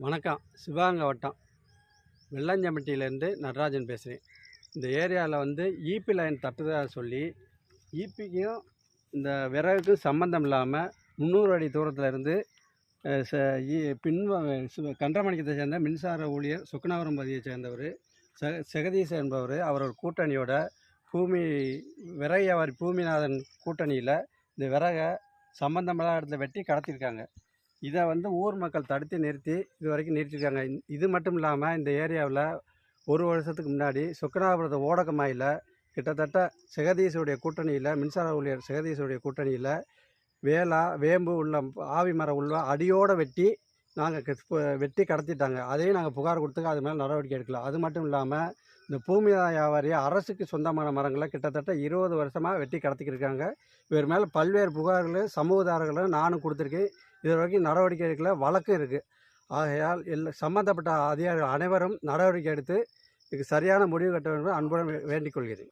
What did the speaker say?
வணக்கம். சிவகங்கை வட்டம் வெள்ளாஞ்சம்பட்டியிலேருந்து நடராஜன் பேசுகிறேன். இந்த ஏரியாவில் ஈபி லைன் தட்டுதா சொல்லி ஈபிக்கும் இந்த விறகுக்கும் சம்மந்தம் இல்லாமல் 300 அடி தூரத்தில் இருந்து கன்றமணிக்கத்தை சேர்ந்த மின்சார ஊழியர் சுக்கனாபுரம் பகுதியை சேர்ந்தவர் ஜெகதீஷ் என்பவர் அவரோட கூட்டணியோட விறகு வியாபாரி பூமிநாதன் கூட்டணியில் இந்த விறகை சம்மந்தமில்லாத இடத்துல வெட்டி கடத்திருக்காங்க. இதை ஊர் மக்கள் தடுத்து நிறுத்தி இது வரைக்கும் நிறுத்திருக்காங்க. இது மட்டும் இல்லாமல் இந்த ஏரியாவில் ஒரு வருஷத்துக்கு முன்னாடி சொக்கனாபுரத்து ஓடக்கமாயில் கிட்டத்தட்ட ஜெகதீஷுடைய கூட்டணியில் மின்சார ஊழியர் ஜெகதீஷுடைய கூட்டணியில் வேம்பு உள்ள ஆவி மரம் உள்ள அடியோடு வெட்டி கடத்திட்டாங்க. அதையும் நாங்கள் புகார் கொடுத்துக்க அது மேலே நடவடிக்கை எடுக்கலாம். அது மட்டும் இல்லாமல் இந்த பூமி வியாபாரி அரசுக்கு சொந்தமான மரங்களை கிட்டத்தட்ட 20 வருஷமாக வெட்டி கடத்திக்கிருக்காங்க. இவர் மேலே பல்வேறு புகார்கள் சமூகதாரர்களும் நானும் கொடுத்துருக்கேன். இது வரைக்கும் நடவடிக்கை எடுக்கல, வழக்கும் இருக்குது. ஆகையால் சம்பந்தப்பட்ட அதிகாரிகள் அனைவரும் நடவடிக்கை எடுத்து இதுக்கு சரியான முடிவு கட்ட வேண்டும் அன்புடன் வேண்டிக் கொள்கிறேன்.